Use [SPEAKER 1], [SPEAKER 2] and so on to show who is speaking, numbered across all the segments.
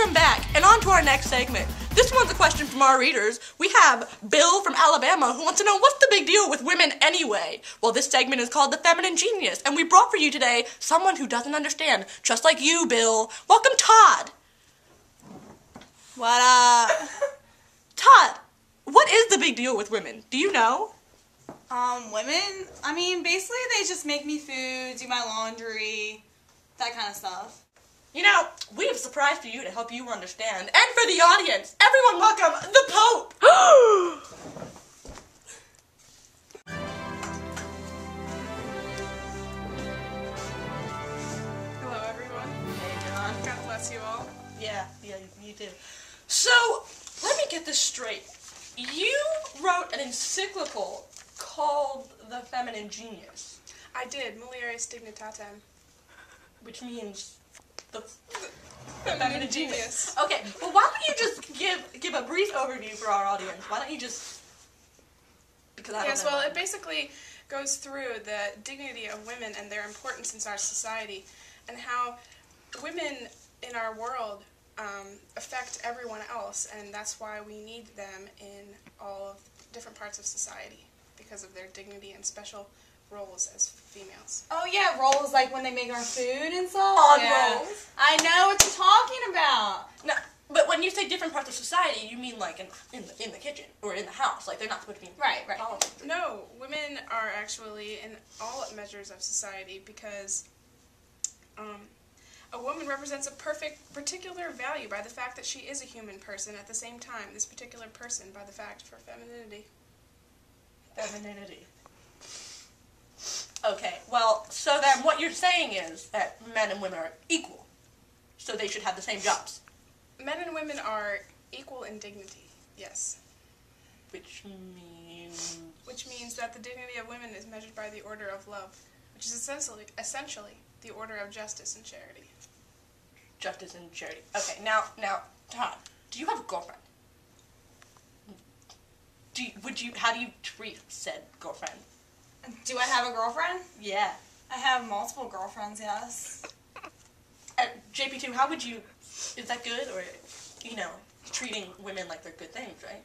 [SPEAKER 1] Welcome back, and on to our next segment. This one's a question from our readers. We have Bill from Alabama who wants to know what's the big deal with women anyway. Well, this segment is called The Feminine Genius, and we brought for you today someone who doesn't understand, just like you, Bill. Welcome, Todd.
[SPEAKER 2] What up?
[SPEAKER 1] Todd, what is the big deal with women? Do you know?
[SPEAKER 2] Women? I mean, basically they just make me food, do my laundry, that kind of stuff.
[SPEAKER 1] You know, we have a surprise for you to help you understand. And for the audience, everyone welcome the Pope!
[SPEAKER 3] Hello, everyone.
[SPEAKER 1] Hey, John.
[SPEAKER 3] God bless you all.
[SPEAKER 1] Yeah, you do. So, let me get this straight. You wrote an encyclical called The Feminine Genius,
[SPEAKER 3] I did, Mulieris Dignitatem.
[SPEAKER 1] which means the
[SPEAKER 3] Feminine Genius.
[SPEAKER 1] Okay, well, why don't you just give a brief overview for our audience? Why don't you just... Because I don't
[SPEAKER 3] Yes,
[SPEAKER 1] know.
[SPEAKER 3] well, it basically goes through the dignity of women and their importance in our society, and how women in our world affect everyone else, and that's why we need them in all of different parts of society, because of their dignity and special roles as females.
[SPEAKER 2] Oh yeah, roles like when they make our food and stuff?
[SPEAKER 1] Odd
[SPEAKER 2] Yeah.
[SPEAKER 1] roles.
[SPEAKER 2] I know what you're talking about.
[SPEAKER 1] No, but when you say different parts of society, you mean like in the kitchen or in the house. Like they're not supposed to be
[SPEAKER 2] Right.
[SPEAKER 1] following.
[SPEAKER 3] No, women are actually in all measures of society, because a woman represents a particular value by the fact that she is a human person. At the same time, this particular person by the fact for femininity.
[SPEAKER 1] Femininity. Okay, well, so then what you're saying is that men and women are equal, so they should have the same jobs.
[SPEAKER 3] Men and women are equal in dignity, yes.
[SPEAKER 1] Which means...
[SPEAKER 3] Which means that the dignity of women is measured by the order of love, which is essentially the order of justice and charity.
[SPEAKER 1] Justice and charity. Okay, now, Todd, do you have a girlfriend? How do you treat said girlfriend?
[SPEAKER 2] Do I have a girlfriend?
[SPEAKER 1] Yeah.
[SPEAKER 2] I have multiple girlfriends, yes.
[SPEAKER 1] JP2, how would you, is that good, or, treating women like they're good things, right?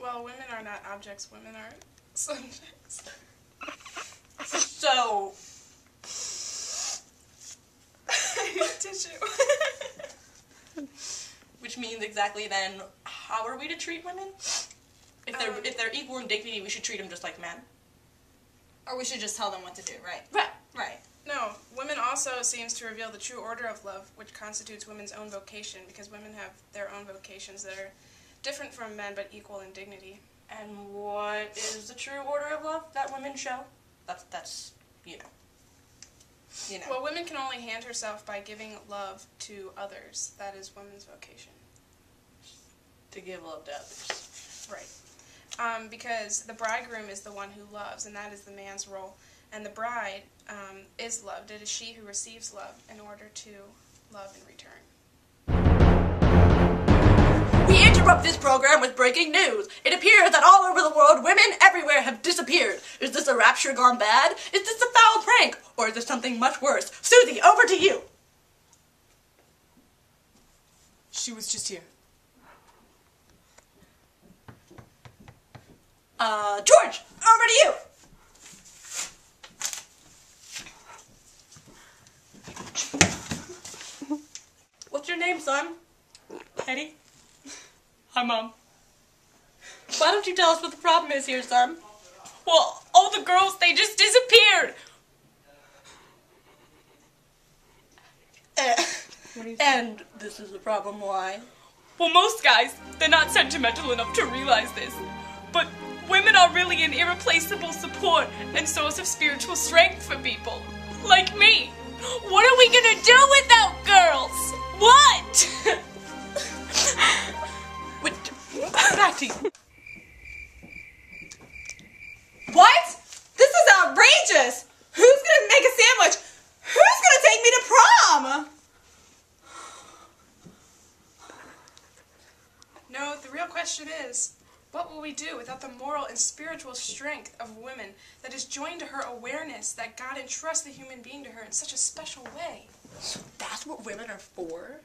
[SPEAKER 3] Well, women are not objects, women are subjects.
[SPEAKER 1] So...
[SPEAKER 3] Tissue.
[SPEAKER 1] Which means exactly then, how are we to treat women? If they're equal in dignity, we should treat them just like men.
[SPEAKER 2] Or we should just tell them what to do, right?
[SPEAKER 1] Right.
[SPEAKER 3] No, women also seems to reveal the true order of love, which constitutes women's own vocation, because women have their own vocations that are different from men but equal in dignity.
[SPEAKER 1] And what is the true order of love that women show? That's you know.
[SPEAKER 3] Well, women can only hand herself by giving love to others. That is women's vocation.
[SPEAKER 1] To give love to others.
[SPEAKER 3] Right. Because the bridegroom is the one who loves, and that is the man's role. And the bride is loved. It is she who receives love in order to love in return.
[SPEAKER 1] We interrupt this program with breaking news. It appears that all over the world, women everywhere have disappeared. Is this a rapture gone bad? Is this a foul prank? Or is this something much worse? Susie, over to you.
[SPEAKER 4] She was just here.
[SPEAKER 1] George, over to you. What's your name, son?
[SPEAKER 4] Eddie? Hi, Mom.
[SPEAKER 1] Why don't you tell us what the problem is here, son?
[SPEAKER 4] Well, all the girls, they just disappeared!
[SPEAKER 1] And this is the problem, why?
[SPEAKER 4] Well, most guys, they're not sentimental enough to realize this. But women are really an irreplaceable support and source of spiritual strength for people. Like me. What are we gonna do without girls? What?
[SPEAKER 1] Wait, back to you.
[SPEAKER 2] What? This is outrageous! Who's gonna make a sandwich? Who's gonna take me to prom?
[SPEAKER 3] No, the real question is, what will we do without the moral and spiritual strength of women that is joined to her awareness that God entrusts the human being to her in such a special way?
[SPEAKER 1] So that's what women are for?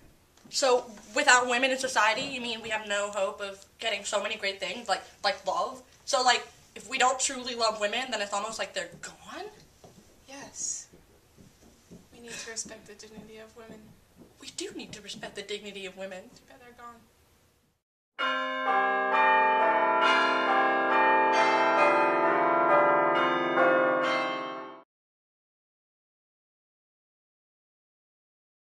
[SPEAKER 1] So without women in society, you mean we have no hope of getting so many great things, like love? So, like, if we don't truly love women, then it's almost like they're gone?
[SPEAKER 3] Yes. We need to respect the dignity of women.
[SPEAKER 1] We do need to respect the dignity of women.
[SPEAKER 3] Too bad they're gone.